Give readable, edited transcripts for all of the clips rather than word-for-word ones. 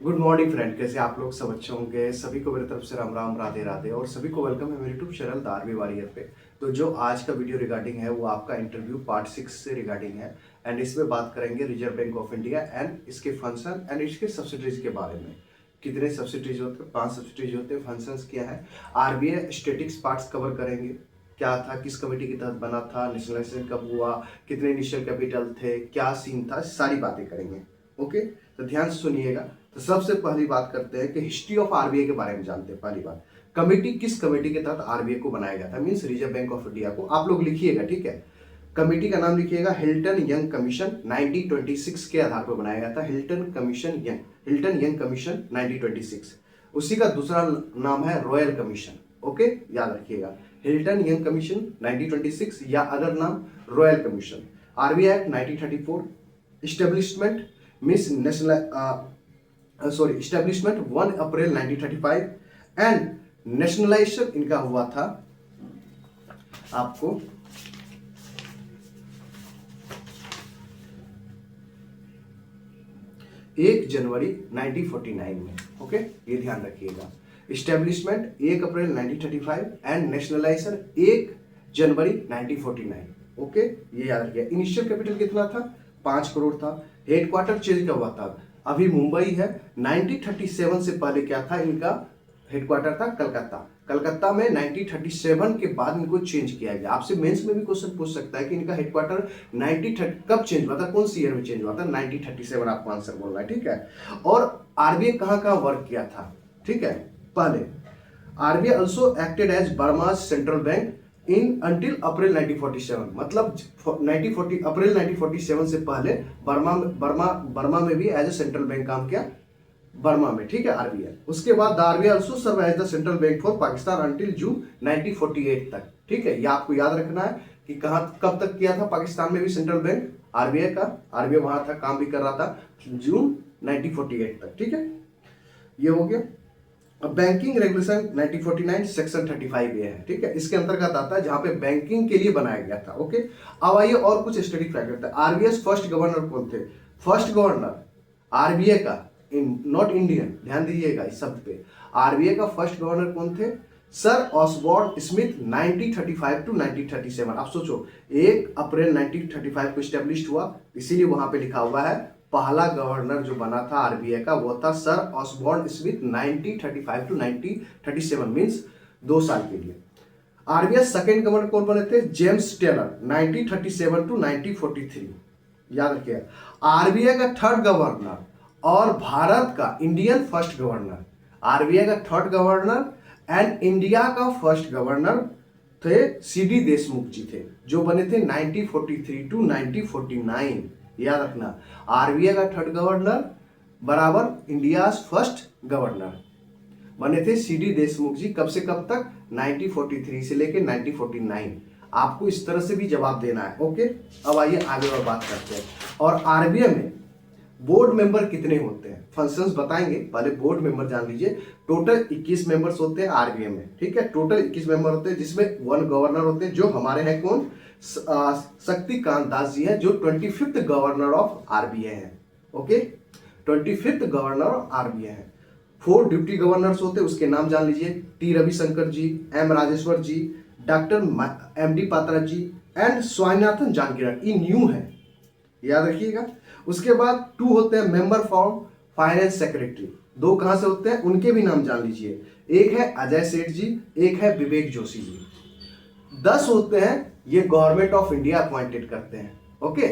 Good morning friend, कैसे आप लोग सब अच्छे होंगे। सभी को मेरी तरफ से राम राम, राधे राधे और सभी को वेलकम है मेरे YouTube channel the army warrior पे। तो जो आज का वीडियो रिगार्डिंग है वो आपका इंटरव्यू पार्ट 6 से रिगार्डिंग है एंड इसमें बात करेंगे reserve bank of India and इसके फंक्शन एंड इसके सब्सिडीज के बारे में। कितने सब्सिडीज होते हैं? 5 सब्सिडीज होते हैं। फंक्शंस क्या है? आरबीआई स्टेटिक्स पार्ट्स कवर करेंगे। क्या था, किस कमेटी के तहत बना था, नेशनलाइजेशन कब हुआ, कितने इनिशियल कैपिटल थे, क्या सीन था, सारी बातें करेंगे। ओके, तो ध्यान से सुनिएगा। तो सबसे पहली बात करते हैं कि हिस्ट्री ऑफ आरबीआई के बारे में जानते हैं। पहली बात, कमेटी किस कमेटी के तहत आरबीआई को बनाया गया था, means reserve bank of India को। आप लोग लिखिएगा, ठीक है। कमेटी का नाम लिखिएगा हिल्टन यंग कमीशन 1926 के आधार पर बनाया गया था। Hilton young commission 1926। उसी का दूसरा नाम है रॉयल कमीशन। ओके, याद रखिएगा, हिल्टन यंग कमीशन 1926 या अदर नाम royal commission. RBI act 1934। Establishment means establishment 1 April 1935 and nationalisation इनका हुआ था आपको 1 जनवरी 1949 में। ओके, ये ध्यान रखिएगा। Establishment 1 April 1935 and nationalisation 1 January 1949। Okay, ये याद रखिएगा। इनिशियल कैपिटल कितना था? 5 करोड़ था। हेडक्वार्टर चेंज कब हुआ था? अभी मुंबई है। 1937 से पहले क्या था? इनका हेडक्वार्टर था कलकत्ता। कलकत्ता में 1937 के बाद इनको चेंज किया गया। आपसे मेंस में भी क्वेश्चन पूछ सकता है कि इनका हेडक्वार्टर 1930 कब चेंज हुआ था, कौन सी ईयर में चेंज हुआ था? 1937 आपको आंसर बोलना है, ठीक है। और आरबीआई कहां कहां वर्क किया था, ठीक है। पहले RBI also acted as Burma central bank in until April 1947, मतलब 1940 अप्रैल 1947 से पहले बर्मा में भी एज ए सेंट्रल बैंक काम किया, बर्मा में, ठीक है, आरबीआई। उसके बाद RBI also serve as the central bank for Pakistan until June 1948 तक, ठीक है। ये आपको याद रखना है कि कहां कब तक किया था पाकिस्तान में भी सेंट्रल बैंक आरबीआई का। आरबीआई वहां था, काम भी कर रहा था जून 1948 तक, ठीक है। ये हो गया। अब बैंकिंग रेगुलेशन 1949 सेक्शन 35 ये है, ठीक है। इसके अंतर्गत आता है जहां पे बैंकिंग के लिए बनाया गया था। ओके, अब आइए और कुछ study factor. RBI first governor कौन थे? फर्स्ट गवर्नर आरबीआई का, नॉट इंडियन, ध्यान दीजिएगा इस शब्द पे। आरबीआई का फर्स्ट गवर्नर कौन थे? Sir Osborne Smith 1935 to 1937। आप सोचो, 1 अप्रैल 1935 को स्टैब्लिश हुआ, इसीलिए वहां पे लिखा हुआ है पहला गवर्नर जो बना था आरबीआई का वो था sir Osborne Smith 1935 to 1937, means 2 साल के लिए। आरबीआई सेकंड गवर्नर कौन बने थे? जेम्स टेलर 1937 टू 1943, याद रखिएगा। आरबीआई का थर्ड गवर्नर और भारत का इंडियन फर्स्ट गवर्नर, आरबीआई का थर्ड गवर्नर एंड इंडिया का फर्स्ट गवर्नर थे सीडी देशमुख जी थे, जो बने थे 1943 टू 1949। याद रखना, आरबीआई का थर्ड गवर्नर बराबर इंडिया फर्स्ट गवर्नर बने थे सीडी देशमुख जी। कब से कब तक? 1943 से लेकर 1949। आपको इस तरह से भी जवाब देना है। ओके, अब आइए आगे और बात करते हैं। और आरबीआई में बोर्ड मेंबर कितने होते हैं? फंक्शंस बताएंगे, पहले बोर्ड मेंबर जान लीजिए। टोटल 21 मेंबर्स होते हैं आरबीआई में, ठीक है। टोटल 21 मेंबर होते हैं, जिसमें 1 गवर्नर होते हैं, जो हमारे हैं कौन? शक्तिकांत दास जी हैं, जो 25th गवर्नर ऑफ आरबीआई हैं। Okay, 25th governor of RBI हैं। 4 डिप्टी गवर्नर्स होते हैं, उसके नाम जान लीजिए। T Ravishankar ji, M Rajeshwar ji, doctor M D Patra ji and Swaminathan Janakiram. ये न्यू है, याद रखिएगा। उसके बाद 2 होते हैं मेंबर फॉर फाइनेंस सेक्रेटरी। 2 कहां से होते हैं, उनके भी नाम जान लीजिए। एक है अजय सेठ जी, एक है विवेक जोशी जी। 10 होते हैं, ये गवर्नमेंट ऑफ इंडिया अपॉइंटेड करते हैं। ओके,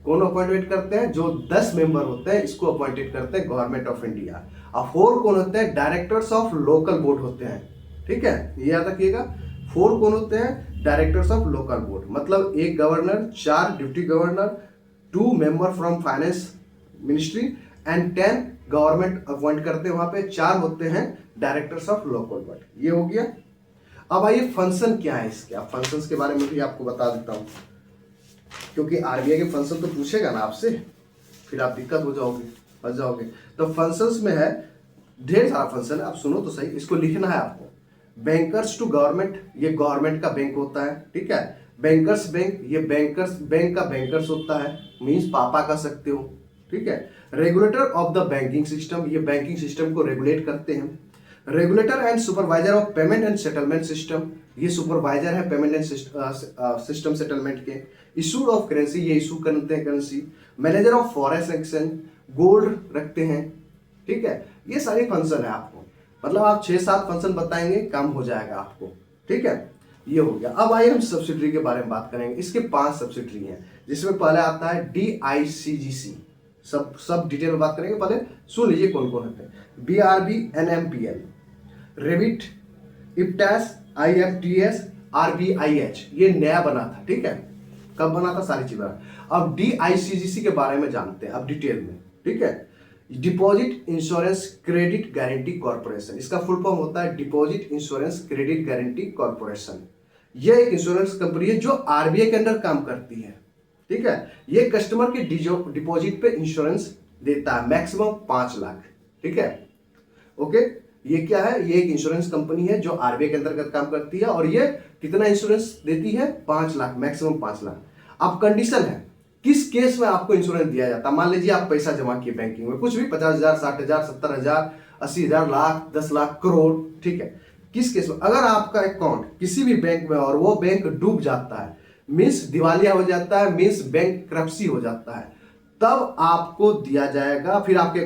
कौन अपॉइंटेड करते हैं? जो 10 मेंबर होते हैं इसको अपॉइंटेड करते हैं गवर्नमेंट ऑफ इंडिया। अब 4 कौन होते हैं? डायरेक्टर्स ऑफ लोकल बोर्ड होते हैं, ठीक है, ये याद रखिएगा। 4 कौन होते हैं? डायरेक्टर्स ऑफ लोकल बोर्ड, मतलब 1 governor, 4 deputy governor, 2 member from finance ministry and 10 government appoint करते हैं वहां पे। 4 होते हैं डायरेक्टर्स ऑफ लोकल बोर्ड। ये हो गया। अब आइए फंक्शन क्या है इसके। अब फंक्शंस के बारे में भी आपको बता देता हूं, क्योंकि आरबीआई के फंक्शन तो पूछेगा ना आपसे, फिर आप दिक्कत हो जाओगे, फंस जाओगे। तो फंक्शंस में है, ढेर सारा फंक्शन है, आप सुनो तो सही, इसको लिखना है आपको। बैंकर्स टू गवर्नमेंट, ये गवर्नमेंट का बैंक होता है, ठीक है। बैंकर्स बैंक, ये बैंकर्स बैंक का बैंकर्स होता है, मींस पापा कह सकते हो, ठीक है। Regulator of the banking system, ये बैंकिंग सिस्टम को रेगुलेट करते हैं। Regulator and supervisor of payment and settlement system, ये सुपरवाइजर है पेमेंट एंड सिस्टम सेटलमेंट के। इशूड ऑफ करेंसी, ये इशू करते हैं currency. Manager of forex exchange, gold रखते हैं, ठीक है। ये सारी फंक्शन है आपको, मतलब आप 6-7 फंक्शन बताएंगे काम हो जाएगा आपको, ठीक है। ये हो गया। अब आइए हम सब्सिडरी के बारे में बात करेंगे। इसके 5 सब्सिडरी हैं, जिसमें पहले आता है DICGC। सब डिटेल में बात करेंगे, पहले सुन लीजिए कौन कौन होते हैं। BRB, NMPL, रेविट, इप्टास, IFTS, RBIH, ये नया बना था, ठीक है। कब बना था, सारी चीजें। अब DICGC के बारे में जानते हैं अब डिटेल में, ठीक है। Deposit insurance credit guarantee corporation, इसका फुल फॉर्म होता है deposit insurance credit guarantee corporation. यह एक इंश्योरेंस कंपनी है जो RBI के अंडर काम करती है, ठीक है। ये कस्टमर के डिपॉजिट पे इंश्योरेंस देता है, मैक्सिमम 5 लाख, ठीक है। ओके, ये क्या है, ये एक इंश्योरेंस कंपनी है जो RBI के अंतर्गत काम करती है, और ये कितना इंश्योरेंस देती है, 5 लाख, मैक्सिमम 5 लाख। अब कंडीशन है किस केस में आपको इंश्योरेंस दिया जाता है। मान लीजिए आप पैसा जमा किए बैंकिंग में, कुछ भी 50,000, 60,000, 70,000, 80,000, लाख, 10 लाख, करोड़, ठीक है। किस केस में, अगर आपका अकाउंट किसी भी बैंक में और वो बैंक डूब जाता है, मीन्स दिवालिया हो जाता है, मीन्स बैंक क्रप्सी हो जाता है, तब आपको दिया जाएगा, फिर आपके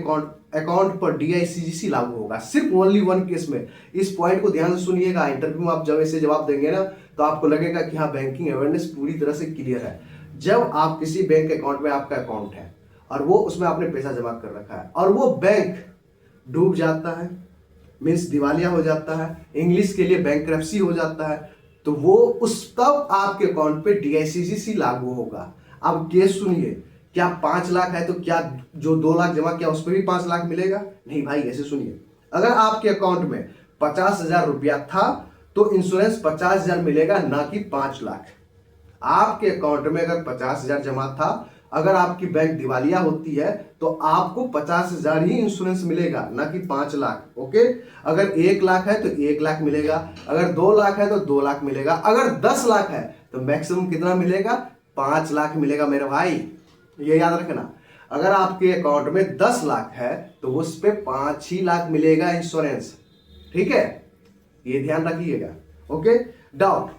अकाउंट पर DICGC लागू होगा। सिर्फ ओनली 1 केस में। इस पॉइंट को ध्यान से सुनिएगा, इंटरव्यू में आप जब ऐसे जवाब देंगे ना, तो आपको लगेगा कि हाँ बैंकिंग अवेयरनेस पूरी तरह से क्लियर है। जब आप किसी बैंक अकाउंट में, आपका अकाउंट है और वो उसमें आपने पैसा जमा कर रखा है और वो बैंक डूब जाता है, मीन्स दिवालिया हो जाता है, इंग्लिश के लिए बैंकरप्सी हो जाता है, तो वो तब आपके अकाउंट पे DICGC लागू होगा। अब केस सुनिए, क्या 5 लाख है तो क्या जो 2 लाख जमा किया उस पर भी 5 लाख मिलेगा? नहीं भाई, ऐसे सुनिए, अगर आपके अकाउंट में 50,000 रुपया था तो इंश्योरेंस 50,000 मिलेगा, ना कि 5 लाख। आपके अकाउंट में अगर 50,000 जमा था, अगर आपकी बैंक दिवालिया होती है तो आपको 50,000 ही इंश्योरेंस मिलेगा, ना कि 5 लाख। ओके, अगर 1 लाख है तो 1 लाख मिलेगा, अगर 2 लाख है तो 2 लाख मिलेगा, अगर 10 लाख है तो मैक्सिमम कितना मिलेगा, 5 लाख मिलेगा मेरे भाई, ये याद रखना। अगर आपके अकाउंट में 10 लाख है तो उस पे 5 ही लाख मिलेगा इंश्योरेंस, ठीक है, ये ध्यान रखिएगा। Okay, doubt.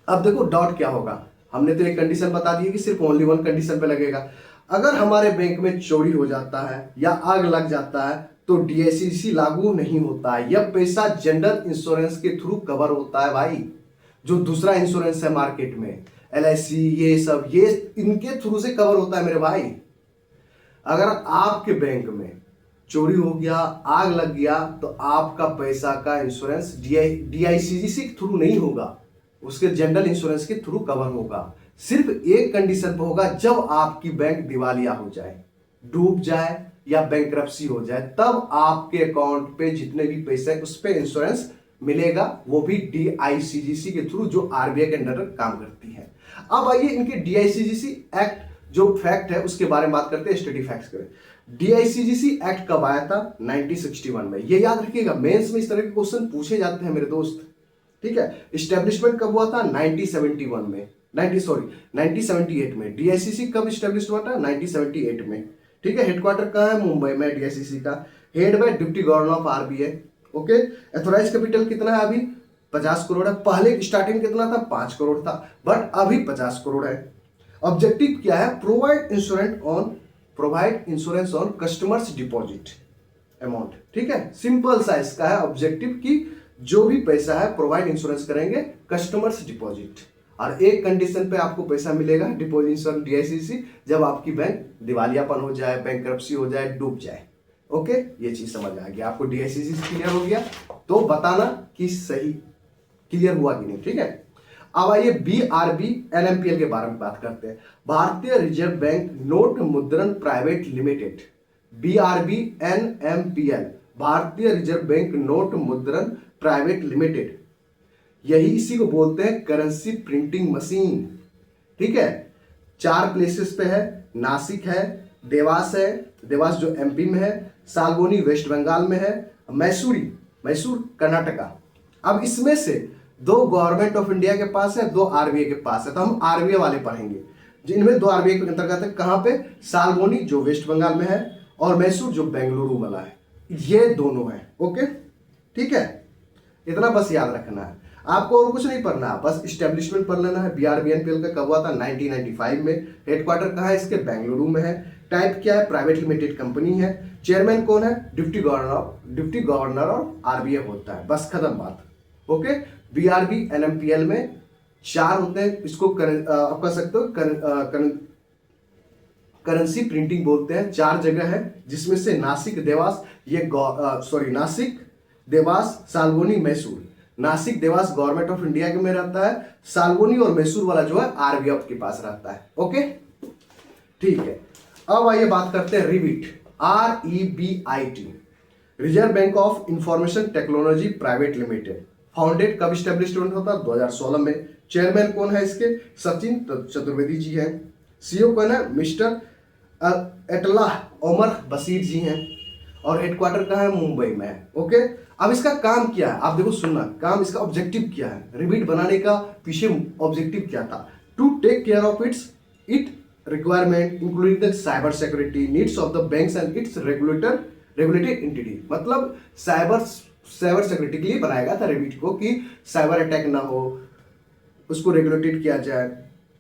अब देखो डाउट क्या होगा, हमने तो एक कंडीशन बता दी है कि सिर्फ ओनली 1 कंडीशन पे लगेगा। अगर हमारे बैंक में चोरी हो जाता है या आग लग जाता है तो DICGC लागू नहीं होता है। यह पैसा जनरल इंश्योरेंस के थ्रू कवर होता है भाई, जो दूसरा इंश्योरेंस है मार्केट में, LIC, ये सब, ये इनके थ्रू से कवर होता है मेरे भाई। अगर आपके बैंक में चोरी हो गया, आग लग गया, तो आपका पैसा का इंश्योरेंस DICGC के थ्रू नहीं होगा, उसके जनरल इंश्योरेंस के थ्रू कवर होगा। सिर्फ एक कंडीशन पे होगा, जब आपकी बैंक दिवालिया हो जाए, डूब जाए या बैंकरप्सी हो जाए, तब आपके अकाउंट पे जितने भी पैसे हैं उस पे इंश्योरेंस मिलेगा, वो भी DICGC के थ्रू, जो RBI के अंडर काम करती है। अब आइए इनके DICGC एक्ट जो फैक्ट है उसके बारे में बात करते हैं, स्टडी फैक्ट्स करें। DICGC एक्ट कब आया था? 1961 में। ये याद रखिएगा, मेंस में इस तरह के क्वेश्चन पूछे जाते हैं मेरे दोस्त, ठीक है। इस्टेब्लिशमेंट कब हुआ था? 1978 में। DICC कब इस्टेब्लिश हुआ था? 1978 में, ठीक है। हेडक्वार्टर कहाँ है? मुंबई में DICC का। Head by deputy governor of RBI। Okay, authorized capital कितना है अभी? 50 करोड़ है। पहले स्टार्टिंग कितना था? 5 करोड़ था, बट अभी 50 करोड़ है। ऑब्जेक्टिव क्या है? Provide insurance on customers deposit amount, ठीक है। सिंपल सा इसका है ऑब्जेक्टिव की जो भी पैसा है प्रोवाइड इंश्योरेंस करेंगे कस्टमर्स डिपॉजिट, और एक कंडीशन पे आपको पैसा मिलेगा डिपॉजिट इंश्योरेंस DICGC, जब आपकी बैंक दिवालियापन हो जाए, बैंकरप्सी हो जाए, डूब जाए। ओके, ये चीज समझ आ गया आपको, DICGC क्लियर हो गया तो बताना कि सही क्लियर हुआ कि नहीं, ठीक है। अब आइए BRB NMPL के बारे में बात करते हैं। भारतीय रिजर्व बैंक नोट मुद्रण प्राइवेट लिमिटेड, BRB NMPL, भारतीय रिजर्व बैंक नोट मुद्रण प्राइवेट लिमिटेड, यही इसी को बोलते हैं करेंसी प्रिंटिंग मशीन, ठीक है। 4 प्लेसेस पे है, नासिक है, देवास जो MP में है, सालगोनी वेस्ट बंगाल में है, मैसूर कर्नाटका। अब इसमें से 2 गवर्नमेंट ऑफ इंडिया के पास है, 2 RBI के पास है, तो हम RBI वाले पढ़ेंगे। जिनमें दो आरबीआई के अंतर्गत है। कहाँ पे? सालबोनी जो वेस्ट बंगाल में है और मैसूर जो बेंगलुरु वाला है, ये दोनों है। ओके, ठीक है, इतना बस याद रखना है आपको, और कुछ नहीं पढ़ना है, बस इस्टेब्लिशमेंट पढ़ लेना है। बीआरबीएनपीएल का कब हुआ था? 1995 में। हेडक्वार्टर कहाँ है इसके? बेंगलुरु में है। टाइप क्या है? प्राइवेट लिमिटेड कंपनी है। चेयरमैन कौन है? डिप्टी गवर्नर और आरबीआई होता है, बस खत्म बात। ओके, बीआरबी एनएमपीएल में 4 होते हैं, इसको आप कह सकते हो करेंसी प्रिंटिंग बोलते हैं। 4 जगह है, जिसमें से Nashik, Dewas, Nashik, Dewas, Salboni, Mysore. Nashik Dewas government of India के में रहता है, सालबोनी और मैसूर वाला जो है आरबीआई के पास रहता है। ओके, ठीक है। अब आइए बात करते हैं रिबीट, REBIT, reserve bank of information technology private limited. Founded कब इस्टेब्लिशमेंट होता है? 2016 में। चेयरमैन कौन है इसके? सचिन चतुर्वेदी जी हैं। सीईओ कौन है? मिस्टर एटलाह ओमर बशीर जी हैं। और हेडक्वार्टर कहाँ है? मुंबई में है। ओके, अब इसका काम क्या है? आप देखो, सुनना, काम इसका ऑब्जेक्टिव क्या है? रिबीट बनाने का पीछे ऑब्जेक्टिव क्या था? To take care of IT requirement including the cyber security needs of the banks and its regulated entity. मतलब साइबर सिक्योरिटी के लिए बनाया गया था रिबीट को, कि साइबर अटैक ना हो, उसको रेगुलेटेड किया जाए,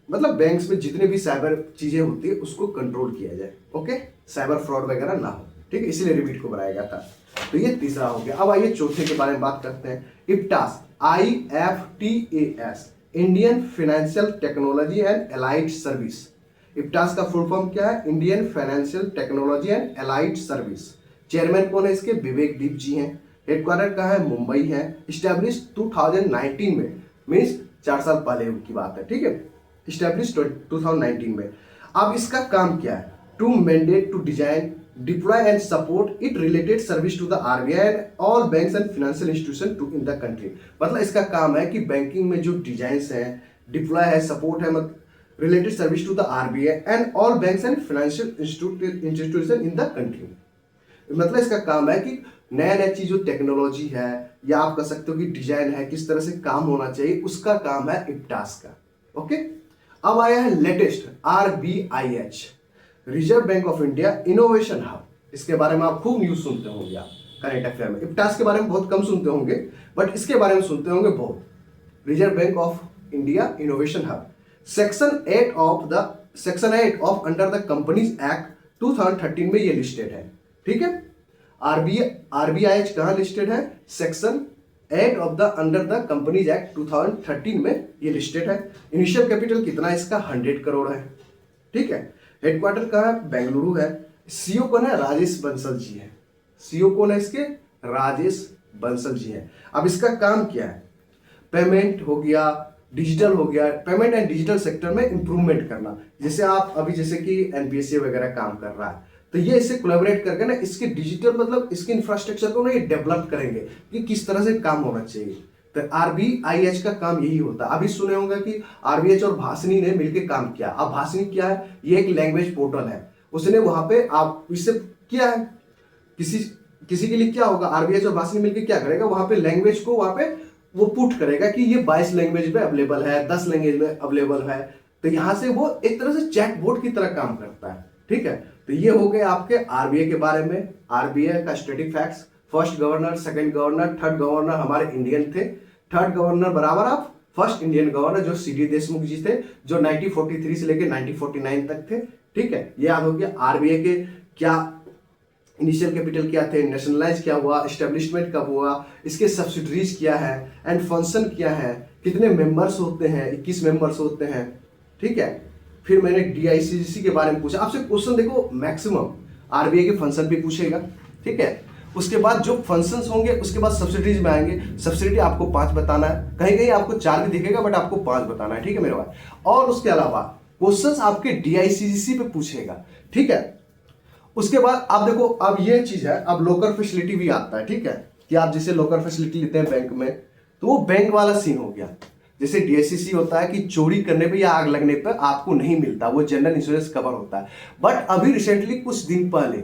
मतलब बैंक्स में जितने भी साइबर चीजें होती है उसको कंट्रोल किया जाए। ओके, साइबर फ्रॉड वगैरह ना हो, ठीक है, इसलिए रिबीट को बनाया गया था। तो ये तीसरा हो गया। अब आइए चौथे के बारे में बात करते हैं। IFTAS, IFTAS, Indian financial technology and allied service. IFTAS का फुल फॉर्म क्या है? Indian financial technology and allied service. Chairman कौन है इसके? विवेक दीप जी हैं। हेडक्वार्टर कहाँ है? मुंबई है। स्टैब्लिश 2019 में, मीन्स 4 साल पहले उनकी बात है, ठीक है, स्टैब्लिश 2019 में। अब इसका काम क्या है? To mandate to design, deploy and support IT related service to the RBI and all banks and financial institution to in the country. मतलब इसका काम है कि बैंकिंग में जो डिजाइन है, डिप्लॉय है, सपोर्ट है, मतलब related service to the RBI and all banks and financial institution in the country. मतलब इसका काम है कि नया नया चीज जो टेक्नोलॉजी है, या आप कह सकते हो कि डिजाइन है, किस तरह से काम होना चाहिए, उसका काम है इप्टास का। ओके, अब आया है latest RBIH, reserve bank of India innovation hub. इसके बारे में आप खूब न्यूज सुनते होंगे, आप करंट अफेयर में। इप्टास के बारे में बहुत कम सुनते होंगे, बट इसके बारे में सुनते होंगे बहुत। Reserve bank of India innovation hub, section 8 of under the companies act 2013 में ये लिस्टेड है, ठीक है। RBIH कहाँ लिस्टेड है? Section 8 of the under the companies act 2013 में ये लिस्टेड है। इनिशियल कैपिटल कितना इसका? 100 करोड़ है, ठीक है। हेडक्वार्टर कहाँ है? बेंगलुरु है। सीईओ कौन है? राजेश बंसल जी है। सीईओ कौन है इसके? राजेश बंसल जी है। अब इसका काम क्या है? पेमेंट हो गया, डिजिटल हो गया, पेमेंट एंड डिजिटल सेक्टर में इंप्रूवमेंट करना। जैसे आप अभी जैसे कि एनपीएससी वगैरह काम कर रहा है, तो ये इससे कोलैबोरेट करके ना इसके डिजिटल मतलब इसके इंफ्रास्ट्रक्चर को ना ये डेवलप करेंगे कि किस तरह से काम होना चाहिए। तो RBIH का काम यही होता है। अभी सुने होंगे कि RBIH और भाषिनी ने मिलकर काम किया। अब भाषिनी क्या है? ये एक लैंग्वेज पोर्टल है, उसने वहां पे आप इससे किया है, किसी के लिए क्या होगा? RBIH और भाषिनी मिलकर क्या करेगा? वहां पे लैंग्वेज को वहां पे वो पुट करेगा कि ये 22 लैंग्वेज में अवेलेबल है, 10 लैंग्वेज में अवेलेबल है। तो यहां से वो एक तरह से चैट बोर्ड की तरह काम करता है, ठीक है। तो ये हो गए आपके आरबीआई के बारे में। आरबीआई का static facts, first governor, second governor, third governor हमारे इंडियन थे। थर्ड गवर्नर बराबर आप फर्स्ट इंडियन गवर्नर जो सीडी देशमुख जी थे, जो 1943 से लेकर 1949 तक थे, ठीक है। ये याद हो गया। आरबीआई के क्या इनिशियल कैपिटल क्या थे, नेशनलाइज क्या हुआ, एस्टेब्लिशमेंट कब हुआ, इसके सब्सिडरीज क्या है एंड फंक्शन क्या है, कितने मेंबर्स होते हैं, 21 मेंबर्स होते हैं, ठीक है। फिर मैंने डीआईसीजीसी के बारे में पूछा। आपसे क्वेश्चन देखो मैक्सिमम आरबीआई के फंक्शन पे पूछेगा, ठीक है। उसके बाद जो फंक्शंस होंगे उसके बाद सब्सिडीज में आएंगे। सब्सिडी आपको 5 बताना है, कहीं कहीं आपको 4 भी दिखेगा बट आपको 5 बताना है, ठीक है मेरे भाई। और उसके अलावा क्वेश्चंस आपके डीआईसीजीसी पे पूछेगा, ठीक है। उसके बाद आप देखो, अब ये चीज है, अब लोकर फैसिलिटी भी आता है, ठीक है, कि आप जैसे लोकर फैसिलिटी लेते हैं बैंक में, तो वो बैंक वाला सीन हो गया। जैसे डीएससीसी होता है कि चोरी करने पे या आग लगने पे आपको नहीं मिलता, वो जनरल इंश्योरेंस कवर होता है। बट अभी रिसेंटली कुछ दिन पहले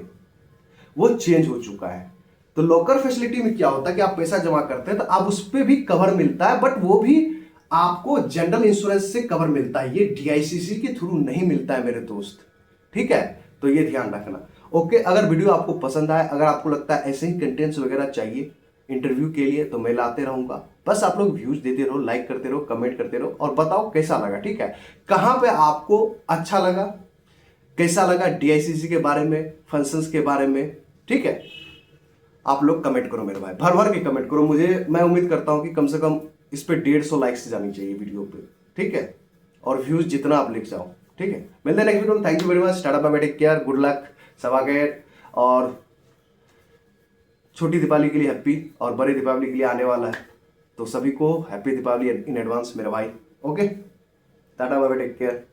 वो चेंज हो चुका है। तो लोकर फैसिलिटी में क्या होता है कि आप पैसा जमा करते हैं तो आप उस पर भी कवर मिलता है, बट वो भी आपको जनरल इंश्योरेंस से कवर मिलता है, ये डीआईसीसी के थ्रू नहीं मिलता है मेरे दोस्त, ठीक है। तो ये ध्यान रखना। ओके, अगर वीडियो आपको पसंद आए, अगर आपको लगता है ऐसे ही कंटेंट्स वगैरह चाहिए इंटरव्यू के लिए, तो मैं लाते रहूंगा। बस आप लोग व्यूज देते रहो, लाइक करते रहो, कमेंट करते रहो और बताओ कैसा लगा, ठीक है। कहां पे आपको अच्छा लगा, कैसा लगा डीआईसीसी के बारे में, फंक्शंस के बारे में, ठीक है। आप लोग कमेंट करो मेरे भाई, भर भर के कमेंट करो मुझे। मैं उम्मीद करता हूं कि कम से कम इस पे 150 लाइक्स जानी चाहिए वीडियो पे, ठीक है। और व्यूज जितना आप लिख जाओ, ठीक है। मिलते हैं नेक्स्ट वीडियो में। Thank you very much. Tata bye bye, take care, good luck, सवागत। और छोटी दीपावली के लिए हैप्पी, और बड़ी दीपावली के लिए आने वाला है, तो सभी को हैप्पी दीपावली इन एडवांस मेरे भाई। Okay, tata bye bye, take care.